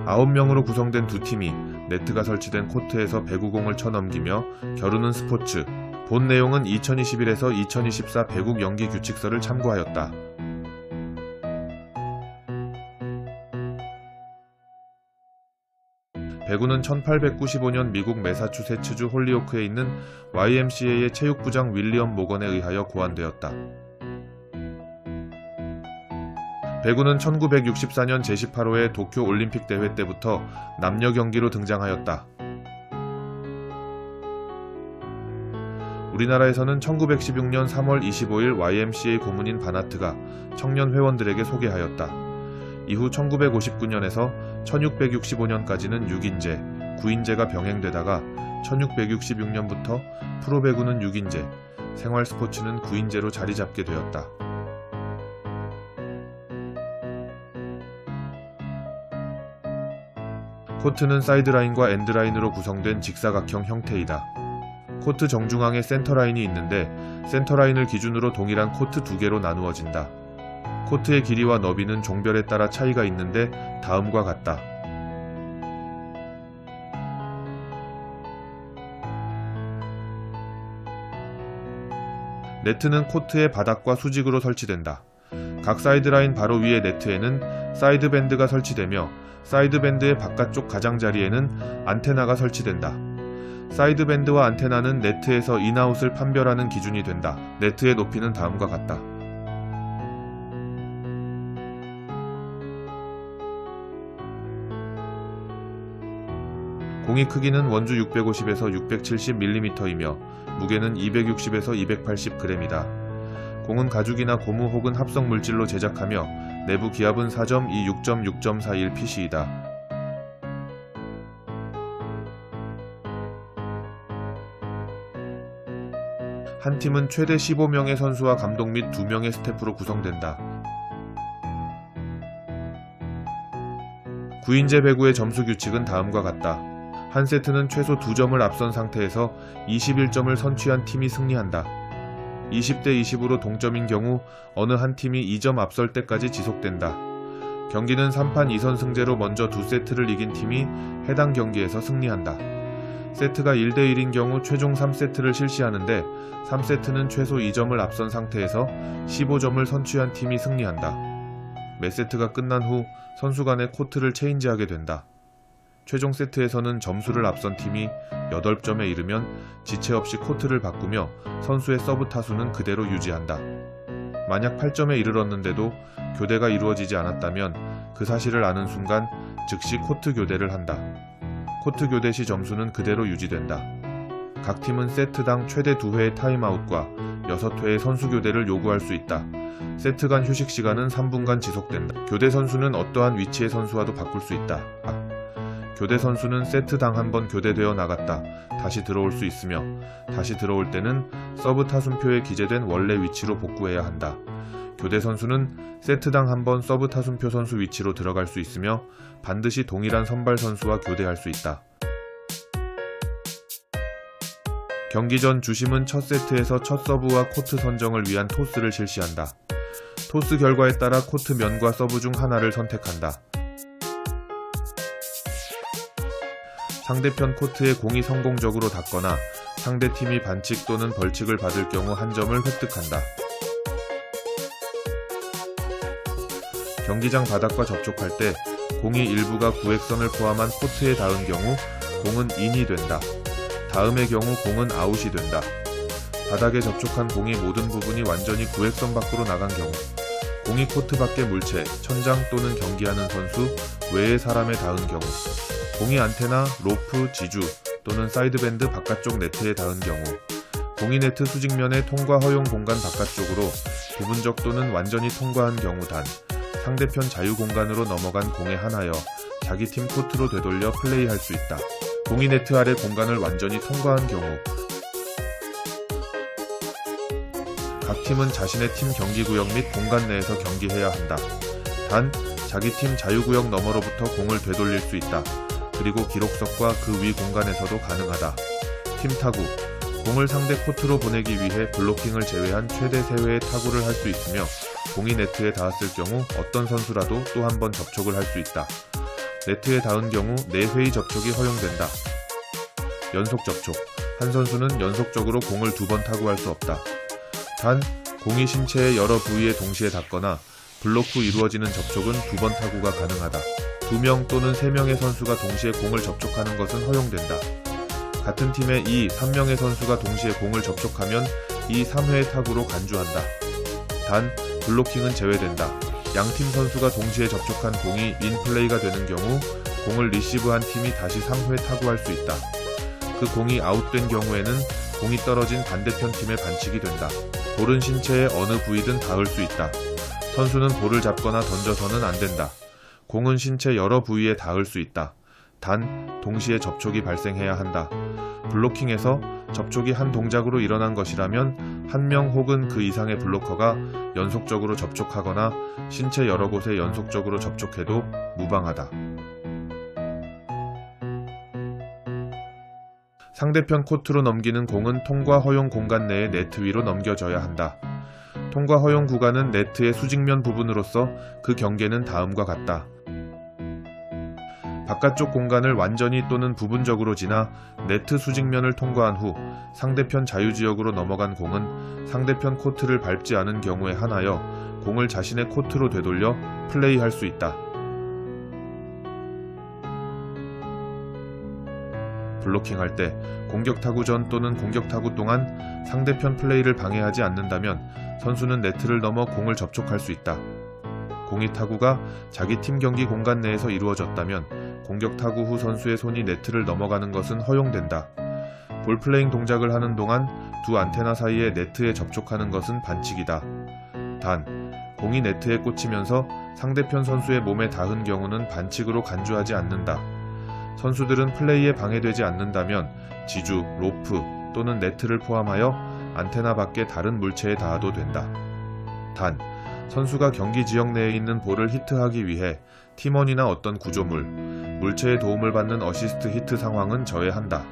9명으로 구성된 두 팀이 네트가 설치된 코트에서 배구공을 쳐넘기며 겨루는 스포츠. 본 내용은 2021에서 2024 배국 연기 규칙서를 참고하였다. 배구는 1895년 미국 매사추세츠주 홀리오크에 있는 YMCA의 체육부장 윌리엄 모건에 의하여 고안되었다. 배구는 1964년 제18회 도쿄 올림픽 대회 때부터 남녀 경기로 등장하였다. 우리나라에서는 1916년 3월 25일 YMCA 고문인 바나트가 청년 회원들에게 소개하였다. 이후 1959년에서 1665년까지는 6인제, 9인제가 병행되다가 1666년부터 프로배구는 6인제, 생활스포츠는 9인제로 자리 잡게 되었다. 코트는 사이드라인과 엔드라인으로 구성된 직사각형 형태이다. 코트 정중앙에 센터라인이 있는데 센터라인을 기준으로 동일한 코트 2개로 나누어진다. 코트의 길이와 너비는 종별에 따라 차이가 있는데 다음과 같다. 네트는 코트의 바닥과 수직으로 설치된다. 각 사이드라인 바로 위의 네트에는 사이드밴드가 설치되며 사이드밴드의 바깥쪽 가장자리에는 안테나가 설치된다. 사이드밴드와 안테나는 네트에서 인아웃을 판별하는 기준이 된다. 네트의 높이는 다음과 같다. 공의 크기는 원주 650에서 670mm이며 무게는 260에서 280g이다. 공은 가죽이나 고무 혹은 합성 물질로 제작하며 내부 기압은 4.26.6.41pc이다. 한 팀은 최대 15명의 선수와 감독 및 2명의 스태프로 구성된다. 9인제 배구의 점수 규칙은 다음과 같다. 한 세트는 최소 2점을 앞선 상태에서 21점을 선취한 팀이 승리한다. 20대 20으로 동점인 경우 어느 한 팀이 2점 앞설 때까지 지속된다. 경기는 3판 2선승제로 먼저 2세트를 이긴 팀이 해당 경기에서 승리한다. 세트가 1대1인 경우 최종 3세트를 실시하는데 3세트는 최소 2점을 앞선 상태에서 15점을 선취한 팀이 승리한다. 매 세트가 끝난 후 선수 간의 코트를 체인지하게 된다. 최종 세트에서는 점수를 앞선 팀이 8점에 이르면 지체 없이 코트를 바꾸며 선수의 서브 타수는 그대로 유지한다. 만약 8점에 이르렀는데도 교대가 이루어지지 않았다면 그 사실을 아는 순간 즉시 코트 교대를 한다. 코트 교대 시 점수는 그대로 유지된다. 각 팀은 세트당 최대 2회의 타임아웃과 6회의 선수 교대를 요구할 수 있다. 세트 간 휴식 시간은 3분간 지속된다. 교대 선수는 어떠한 위치의 선수와도 바꿀 수 있다. 교대 선수는 세트당 한 번 교대되어 나갔다 다시 들어올 수 있으며 다시 들어올 때는 서브 타순표에 기재된 원래 위치로 복구해야 한다. 교대 선수는 세트당 한 번 서브 타순표 선수 위치로 들어갈 수 있으며 반드시 동일한 선발 선수와 교대할 수 있다. 경기 전 주심은 첫 세트에서 첫 서브와 코트 선정을 위한 토스를 실시한다. 토스 결과에 따라 코트 면과 서브 중 하나를 선택한다. 상대편 코트에 공이 성공적으로 닿거나 상대팀이 반칙 또는 벌칙을 받을 경우 한 점을 획득한다. 경기장 바닥과 접촉할 때 공이 일부가 구획선을 포함한 코트에 닿은 경우 공은 인이 된다. 다음의 경우 공은 아웃이 된다. 바닥에 접촉한 공의 모든 부분이 완전히 구획선 밖으로 나간 경우, 공이 코트 밖의 물체, 천장 또는 경기하는 선수 외의 사람에 닿은 경우, 공이 안테나, 로프, 지주 또는 사이드밴드 바깥쪽 네트에 닿은 경우, 공이 네트 수직면의 통과 허용 공간 바깥쪽으로 부분적 또는 완전히 통과한 경우 단, 상대편 자유 공간으로 넘어간 공에 한하여 자기 팀 코트로 되돌려 플레이할 수 있다. 공이 네트 아래 공간을 완전히 통과한 경우, 각 팀은 자신의 팀 경기구역 및 공간 내에서 경기해야 한다. 단, 자기 팀 자유구역 너머로부터 공을 되돌릴 수 있다. 그리고 기록석과 그 위 공간에서도 가능하다. 팀 타구, 공을 상대 코트로 보내기 위해 블로킹을 제외한 최대 3회의 타구를 할 수 있으며 공이 네트에 닿았을 경우 어떤 선수라도 또 한 번 접촉을 할 수 있다. 네트에 닿은 경우 4회의 접촉이 허용된다. 연속 접촉. 한 선수는 연속적으로 공을 2번 타구할 수 없다. 단, 공이 신체의 여러 부위에 동시에 닿거나 블록 후 이루어지는 접촉은 2번 타구가 가능하다. 2명 또는 3명의 선수가 동시에 공을 접촉하는 것은 허용된다. 같은 팀의 2, 3명의 선수가 동시에 공을 접촉하면 이 3회의 타구로 간주한다. 단, 블로킹은 제외된다. 양팀 선수가 동시에 접촉한 공이 인플레이가 되는 경우 공을 리시브한 팀이 다시 3회 타구할 수 있다. 그 공이 아웃된 경우에는 공이 떨어진 반대편 팀의 반칙이 된다. 볼은 신체의 어느 부위든 닿을 수 있다. 선수는 볼을 잡거나 던져서는 안 된다. 공은 신체 여러 부위에 닿을 수 있다. 단, 동시에 접촉이 발생해야 한다. 블로킹에서 접촉이 한 동작으로 일어난 것이라면 한 명 혹은 그 이상의 블로커가 연속적으로 접촉하거나 신체 여러 곳에 연속적으로 접촉해도 무방하다. 상대편 코트로 넘기는 공은 통과 허용 공간 내의 네트 위로 넘겨져야 한다. 통과 허용 구간은 네트의 수직면 부분으로서 그 경계는 다음과 같다. 바깥쪽 공간을 완전히 또는 부분적으로 지나 네트 수직면을 통과한 후 상대편 자유지역으로 넘어간 공은 상대편 코트를 밟지 않은 경우에 한하여 공을 자신의 코트로 되돌려 플레이할 수 있다. 블로킹할 때 공격 타구 전 또는 공격 타구 동안 상대편 플레이를 방해하지 않는다면 선수는 네트를 넘어 공을 접촉할 수 있다. 공이 타구가 자기 팀 경기 공간 내에서 이루어졌다면 공격 타구 후 선수의 손이 네트를 넘어가는 것은 허용된다. 볼플레잉 동작을 하는 동안 두 안테나 사이에 네트에 접촉하는 것은 반칙이다. 단, 공이 네트에 꽂히면서 상대편 선수의 몸에 닿은 경우는 반칙으로 간주하지 않는다. 선수들은 플레이에 방해되지 않는다면 지주, 로프 또는 네트를 포함하여 안테나 밖의 다른 물체에 닿아도 된다. 단, 선수가 경기 지역 내에 있는 볼을 히트하기 위해 팀원이나 어떤 구조물, 물체의 도움을 받는 어시스트 히트 상황은 저해한다.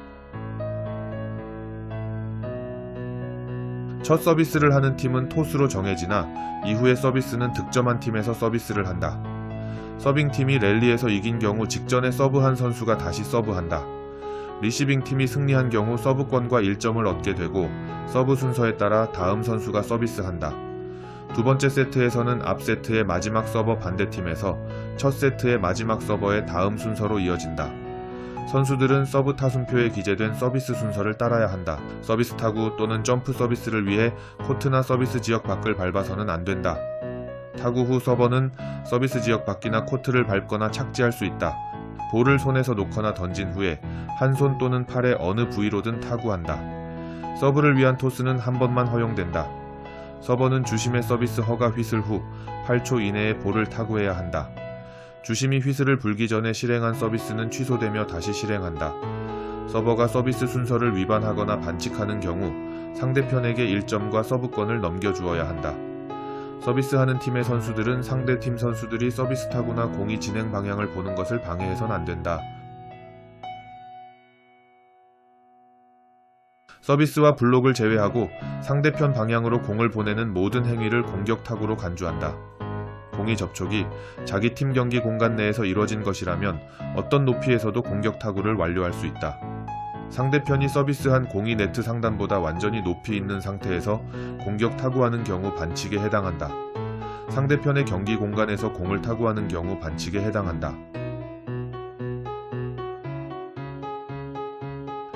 첫 서비스를 하는 팀은 토스로 정해지나 이후의 서비스는 득점한 팀에서 서비스를 한다. 서빙팀이 랠리에서 이긴 경우 직전에 서브한 선수가 다시 서브한다. 리시빙팀이 승리한 경우 서브권과 1점을 얻게 되고 서브 순서에 따라 다음 선수가 서비스한다. 두 번째 세트에서는 앞 세트의 마지막 서버 반대팀에서 첫 세트의 마지막 서버의 다음 순서로 이어진다. 선수들은 서브 타순표에 기재된 서비스 순서를 따라야 한다. 서비스 타구 또는 점프 서비스를 위해 코트나 서비스 지역 밖을 밟아서는 안 된다. 타구 후 서버는 서비스 지역 밖이나 코트를 밟거나 착지할 수 있다. 볼을 손에서 놓거나 던진 후에 한 손 또는 팔의 어느 부위로든 타구한다. 서브를 위한 토스는 한 번만 허용된다. 서버는 주심의 서비스 허가 휘슬 후 8초 이내에 볼을 타구해야 한다. 주심이 휘슬을 불기 전에 실행한 서비스는 취소되며 다시 실행한다. 서버가 서비스 순서를 위반하거나 반칙하는 경우 상대편에게 1점과 서브권을 넘겨주어야 한다. 서비스하는 팀의 선수들은 상대팀 선수들이 서비스 타구나 공이 진행 방향을 보는 것을 방해해선 안 된다. 서비스와 블록을 제외하고 상대편 방향으로 공을 보내는 모든 행위를 공격 타구로 간주한다. 공이 접촉이 자기 팀 경기 공간 내에서 이뤄진 것이라면 어떤 높이에서도 공격 타구를 완료할 수 있다. 상대편이 서비스한 공이 네트 상단보다 완전히 높이 있는 상태에서 공격 타구하는 경우 반칙에 해당한다. 상대편의 경기 공간에서 공을 타구하는 경우 반칙에 해당한다.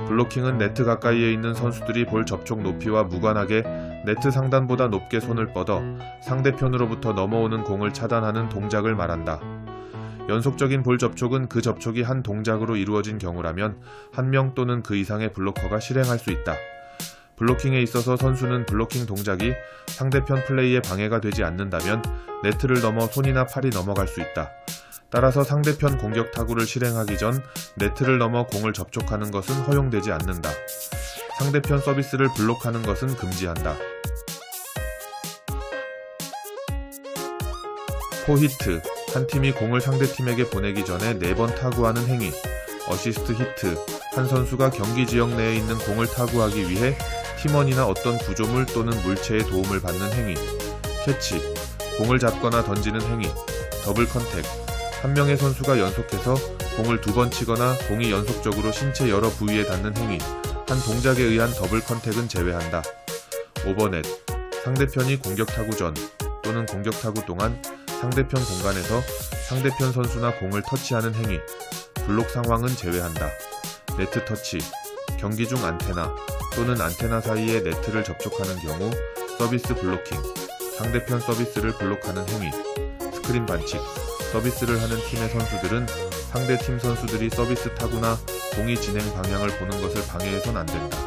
블로킹은 네트 가까이에 있는 선수들이 볼 접촉 높이와 무관하게 네트 상단보다 높게 손을 뻗어 상대편으로부터 넘어오는 공을 차단하는 동작을 말한다. 연속적인 볼 접촉은 그 접촉이 한 동작으로 이루어진 경우라면 한 명 또는 그 이상의 블로커가 실행할 수 있다. 블로킹에 있어서 선수는 블로킹 동작이 상대편 플레이에 방해가 되지 않는다면 네트를 넘어 손이나 팔이 넘어갈 수 있다. 따라서 상대편 공격 타구를 실행하기 전 네트를 넘어 공을 접촉하는 것은 허용되지 않는다. 상대편 서비스를 블록하는 것은 금지한다. 포히트, 한 팀이 공을 상대팀에게 보내기 전에 4번 타구하는 행위. 어시스트 히트, 한 선수가 경기 지역 내에 있는 공을 타구하기 위해 팀원이나 어떤 구조물 또는 물체의 도움을 받는 행위. 캐치, 공을 잡거나 던지는 행위. 더블 컨택, 한 명의 선수가 연속해서 공을 2번 치거나 공이 연속적으로 신체 여러 부위에 닿는 행위, 한 동작에 의한 더블 컨택은 제외한다. 오버넷, 상대편이 공격 타구 전 또는 공격 타구 동안 상대편 공간에서 상대편 선수나 공을 터치하는 행위, 블록 상황은 제외한다. 네트 터치, 경기 중 안테나 또는 안테나 사이에 네트를 접촉하는 경우 서비스 블로킹, 상대편 서비스를 블록하는 행위, 스크린 반칙, 서비스를 하는 팀의 선수들은 상대 팀 선수들이 서비스 타구나 공이 진행 방향을 보는 것을 방해해선 안 된다.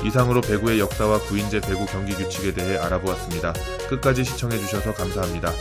이상으로 배구의 역사와 구인제 배구 경기 규칙에 대해 알아보았습니다. 끝까지 시청해주셔서 감사합니다.